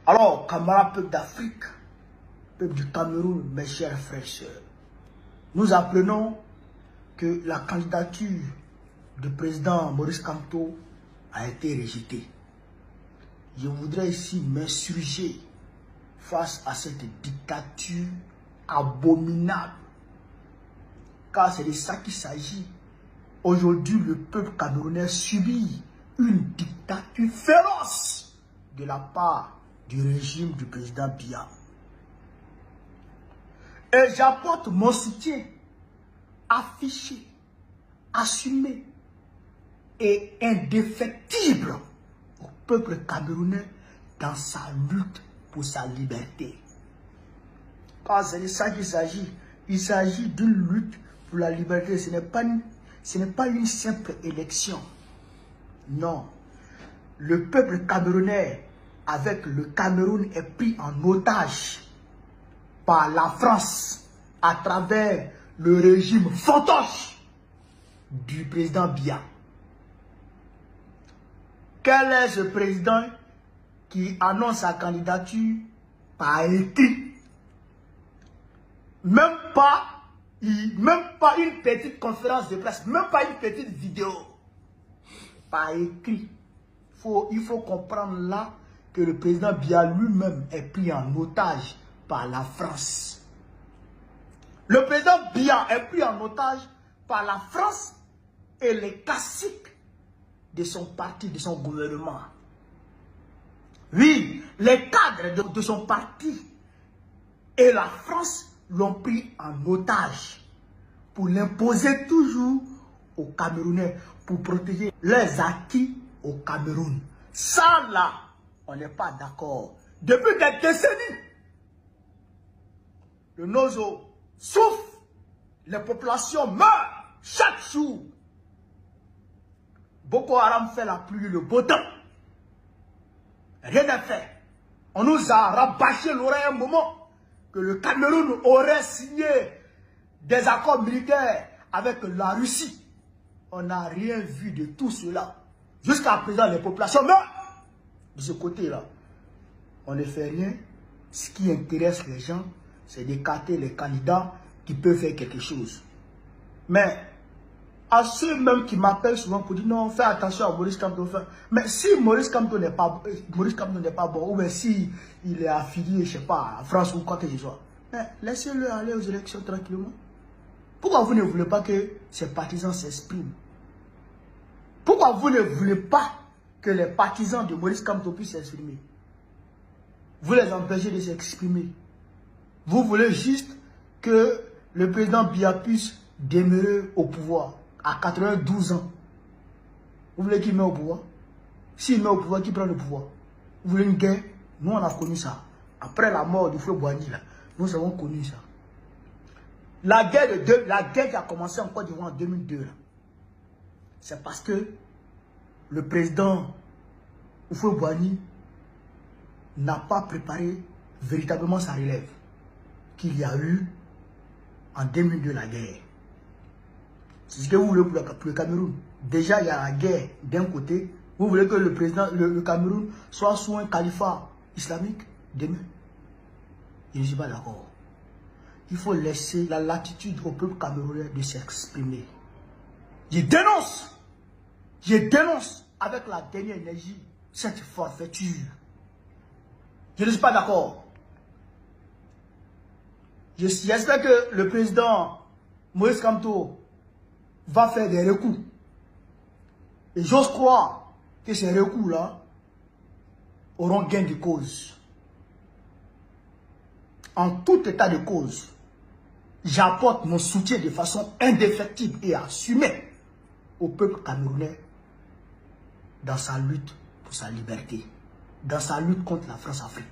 Alors, camarades peuple d'Afrique, peuple du Cameroun, mes chers frères et sœurs, nous apprenons que la candidature du président Maurice Kamto a été rejetée. Je voudrais ici m'insurger face à cette dictature abominable. Car c'est de ça qu'il s'agit. Aujourd'hui, le peuple camerounais subit une dictature féroce de la part du régime du président Biya. Et j'apporte mon soutien affiché, assumé et indéfectible au peuple camerounais dans sa lutte pour sa liberté. Car c'est de ça qu'il s'agit. Il s'agit d'une lutte pour la liberté. Ce n'est pas une simple élection. Non. Le peuple camerounais avec le Cameroun est pris en otage par la France à travers le régime fantoche du président Biya. Quel est ce président qui annonce sa candidature par écrit? Même pas une petite conférence de presse, même pas une petite vidéo. Par écrit. Il faut comprendre là que le président Biya lui-même est pris en otage par la France. Le président Biya est pris en otage par la France et les caciques de son parti, de son gouvernement. Oui, les cadres de son parti et la France l'ont pris en otage pour l'imposer toujours aux Camerounais, pour protéger leurs acquis au Cameroun. Ça là, on n'est pas d'accord. Depuis des décennies, le Nozo souffre, les populations meurent chaque jour. Boko Haram fait la pluie, le beau temps. Rien n'est fait. On nous a rabâché l'oreille un moment que le Cameroun aurait signé des accords militaires avec la Russie. On n'a rien vu de tout cela. Jusqu'à présent, les populations meurent. De ce côté-là, on ne fait rien. Ce qui intéresse les gens, c'est d'écarter les candidats qui peuvent faire quelque chose. Mais à ceux même qui m'appellent souvent pour dire non, fais attention à Maurice Kamto. Mais si Maurice Kamto n'est pas bon, ou bien si il est affilié, je ne sais pas, à France ou quoi que ce soit, laissez-le aller aux élections tranquillement. Pourquoi vous ne voulez pas que ses partisans s'expriment? Pourquoi vous ne voulez pas que les partisans de Maurice Kamto puissent s'exprimer? Vous les empêchez de s'exprimer. Vous voulez juste que le président Biya puisse demeurer au pouvoir à 92 ans. Vous voulez qu'il mette au pouvoir? S'il met au pouvoir, qui prend le pouvoir? Vous voulez une guerre? Nous, on a connu ça. Après la mort du flot Boigny, nous avons connu ça. La guerre qui a commencé en Côte d'Ivoire en 2002, c'est parce que le président Oufoué Boigny n'a pas préparé véritablement sa relève. Qu'il y a eu en 2002 la guerre. C'est ce que vous voulez pour le Cameroun. Déjà, il y a la guerre d'un côté. Vous voulez que le Cameroun soit sous un califat islamique demain? Je ne suis pas d'accord. Il faut laisser la latitude au peuple camerounais de s'exprimer. Je dénonce avec la dernière énergie cette forfaiture. Je ne suis pas d'accord. J'espère que le président Maurice Kamto va faire des recours. Et j'ose croire que ces recours-là auront gain de cause. En tout état de cause, j'apporte mon soutien de façon indéfectible et assumée au peuple camerounais dans sa lutte pour sa liberté, dans sa lutte contre la France-Afrique.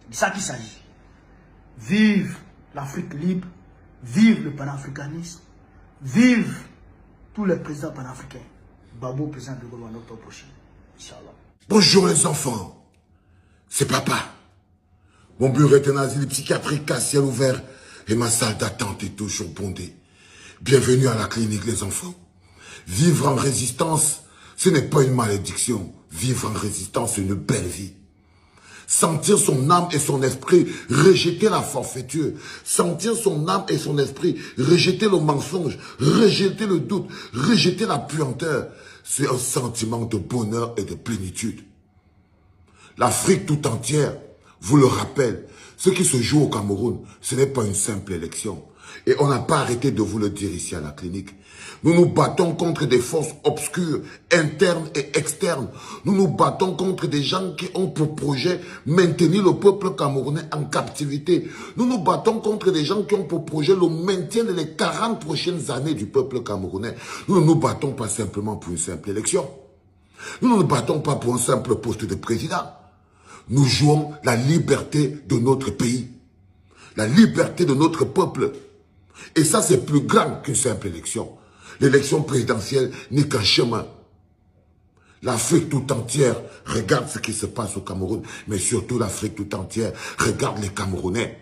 C'est de ça qu'il s'agit. Vive l'Afrique libre, vive le panafricanisme, vive tous les présidents panafricains. Babo, président de Gouvernement, octobre prochain. Inch'Allah. Bonjour les enfants, c'est papa. Mon bureau est un asile psychiatrique à ciel ouvert et ma salle d'attente est toujours bondée. Bienvenue à la clinique les enfants. Vivre en résistance, ce n'est pas une malédiction. Vivre en résistance, c'est une belle vie. Sentir son âme et son esprit rejeter la forfaiture. Sentir son âme et son esprit rejeter le mensonge, rejeter le doute, rejeter la puanteur. C'est un sentiment de bonheur et de plénitude. L'Afrique tout entière vous le rappelle. Ce qui se joue au Cameroun, ce n'est pas une simple élection. Et on n'a pas arrêté de vous le dire ici à la clinique. Nous nous battons contre des forces obscures, internes et externes. Nous nous battons contre des gens qui ont pour projet maintenir le peuple camerounais en captivité. Nous nous battons contre des gens qui ont pour projet le maintien des 40 prochaines années du peuple camerounais. Nous ne nous battons pas simplement pour une simple élection. Nous ne nous battons pas pour un simple poste de président. Nous jouons la liberté de notre pays. La liberté de notre peuple. Et ça, c'est plus grand qu'une simple élection. L'élection présidentielle n'est qu'un chemin. L'Afrique tout entière regarde ce qui se passe au Cameroun, mais surtout l'Afrique tout entière regarde les Camerounais.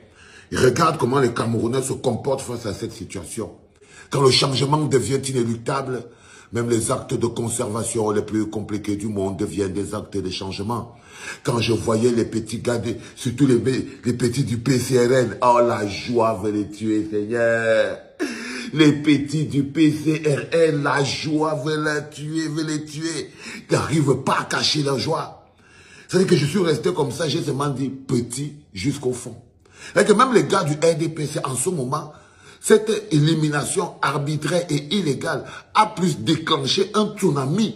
Ils regardent comment les Camerounais se comportent face à cette situation. Quand le changement devient inéluctable, même les actes de conservation les plus compliqués du monde deviennent des actes de changement. Quand je voyais les petits gars, surtout les petits du PCRN, oh la joie veut les tuer, Seigneur. Les petits du PCRN, la joie veut les tuer. Ils n'arrivent pas à cacher leur joie. C'est-à-dire que je suis resté comme ça, j'ai seulement dit petit jusqu'au fond. C'est-à-dire que même les gars du RDPC, en ce moment, cette élimination arbitraire et illégale a plus déclenché un tsunami,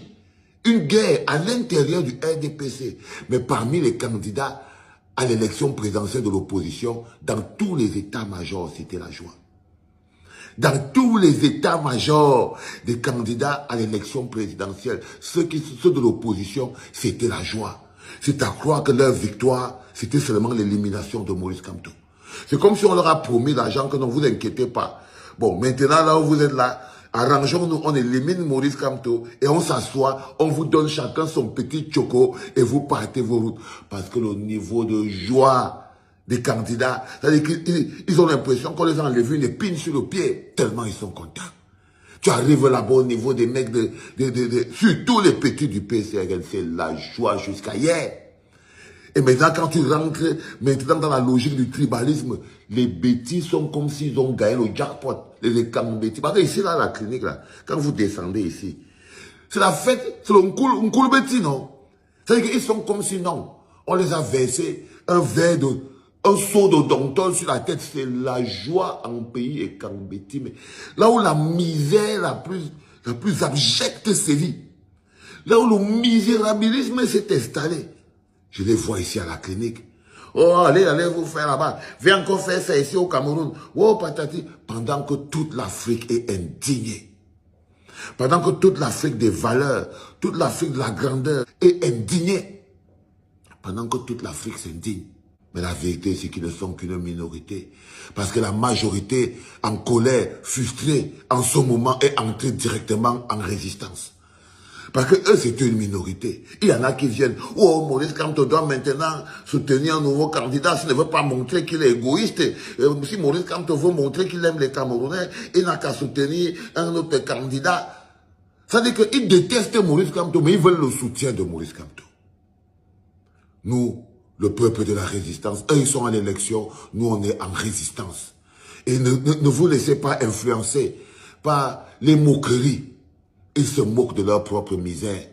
une guerre à l'intérieur du RDPC. Mais parmi les candidats à l'élection présidentielle de l'opposition, dans tous les états-majors, c'était la joie. Dans tous les états-majors des candidats à l'élection présidentielle, ceux de l'opposition, c'était la joie. C'est à croire que leur victoire, c'était seulement l'élimination de Maurice Kamto. C'est comme si on leur a promis l'argent, que non, vous inquiétez pas. Bon, maintenant, là où vous êtes là, arrangeons-nous, on élimine Maurice Kamto et on s'assoit, on vous donne chacun son petit choco et vous partez vos routes. Parce que le niveau de joie des candidats, c'est-à-dire qu'ils ont l'impression qu'on les a enlevés une épine sur le pied, tellement ils sont contents. Tu arrives là-bas au niveau des mecs surtout les petits du PCRL, c'est la joie jusqu'à hier. Et maintenant, quand tu rentres maintenant dans la logique du tribalisme, les bêtis sont comme s'ils ont gagné le jackpot. Les bêtis. Parce que ici, là, la clinique, là, quand vous descendez ici, c'est la fête, c'est un cool bêtis, non? C'est-à-dire qu'ils sont comme si, non, on les a versé un seau de domptol sur la tête, c'est la joie en pays et qu'en bêtis. Mais là où la misère la plus abjecte sévit, là où le misérabilisme s'est installé, je les vois ici à la clinique. Oh, allez vous faire là-bas. Viens encore faire ça ici au Cameroun. Oh, patati. Pendant que toute l'Afrique est indignée. Pendant que toute l'Afrique des valeurs, toute l'Afrique de la grandeur est indignée. Pendant que toute l'Afrique s'indigne. Mais la vérité, c'est qu'ils ne sont qu'une minorité. Parce que la majorité, en colère, frustrée, en ce moment, est entrée directement en résistance. Parce que eux, c'est une minorité. Il y en a qui viennent. Oh, Maurice Kamto doit maintenant soutenir un nouveau candidat s'il ne veut pas montrer qu'il est égoïste. Si Maurice Kamto veut montrer qu'il aime les Camerounais, il n'a qu'à soutenir un autre candidat. Ça veut dire qu'ils détestent Maurice Kamto, mais ils veulent le soutien de Maurice Kamto. Nous, le peuple de la résistance, eux, ils sont à l'élection, nous, on est en résistance. Et ne vous laissez pas influencer par les moqueries. Ils se moquent de leur propre misère.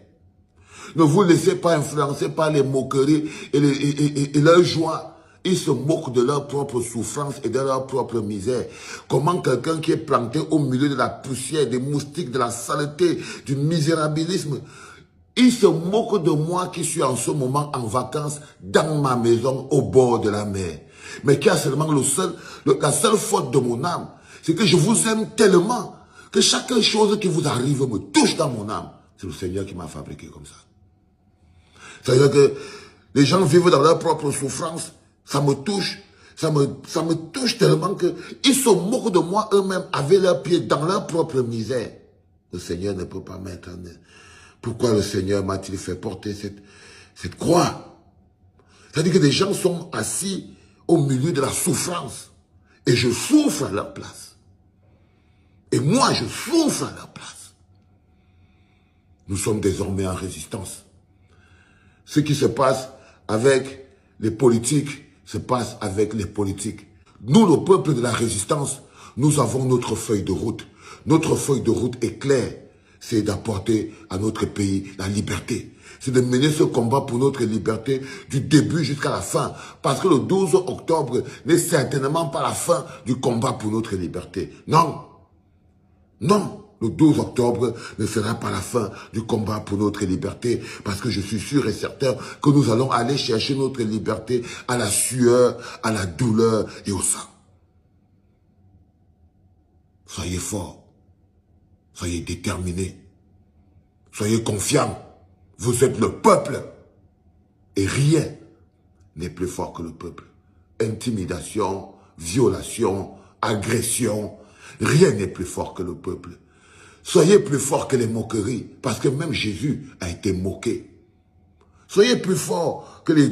Ne vous laissez pas influencer par les moqueries et leur joie. Ils se moquent de leur propre souffrance et de leur propre misère. Comment quelqu'un qui est planté au milieu de la poussière, des moustiques, de la saleté, du misérabilisme, il se moque de moi qui suis en ce moment en vacances dans ma maison au bord de la mer. Mais qui a seulement la seule faute de mon âme, c'est que je vous aime tellement que chaque chose qui vous arrive me touche dans mon âme. C'est le Seigneur qui m'a fabriqué comme ça. C'est-à-dire que les gens vivent dans leur propre souffrance, ça me touche. Ça me touche tellement qu'ils se moquent de moi eux-mêmes avec leurs pieds dans leur propre misère. Le Seigneur ne peut pas mettre en eux. Pourquoi le Seigneur m'a-t-il fait porter cette croix? C'est-à-dire que des gens sont assis au milieu de la souffrance. Et je souffre à leur place. Et moi, je souffre à leur place. Nous sommes désormais en résistance. Ce qui se passe avec Les politiques se passent avec les politiques. Nous, le peuple de la résistance, nous avons notre feuille de route. Notre feuille de route est claire. C'est d'apporter à notre pays la liberté. C'est de mener ce combat pour notre liberté du début jusqu'à la fin. Parce que le 12 octobre n'est certainement pas la fin du combat pour notre liberté. Non. Non. Le 12 octobre ne sera pas la fin du combat pour notre liberté. Parce que je suis sûr et certain que nous allons aller chercher notre liberté à la sueur, à la douleur et au sang. Soyez forts. Soyez déterminés. Soyez confiants. Vous êtes le peuple. Et rien n'est plus fort que le peuple. Intimidation, violation, agression. Rien n'est plus fort que le peuple. Soyez plus forts que les moqueries. Parce que même Jésus a été moqué. Soyez plus forts que les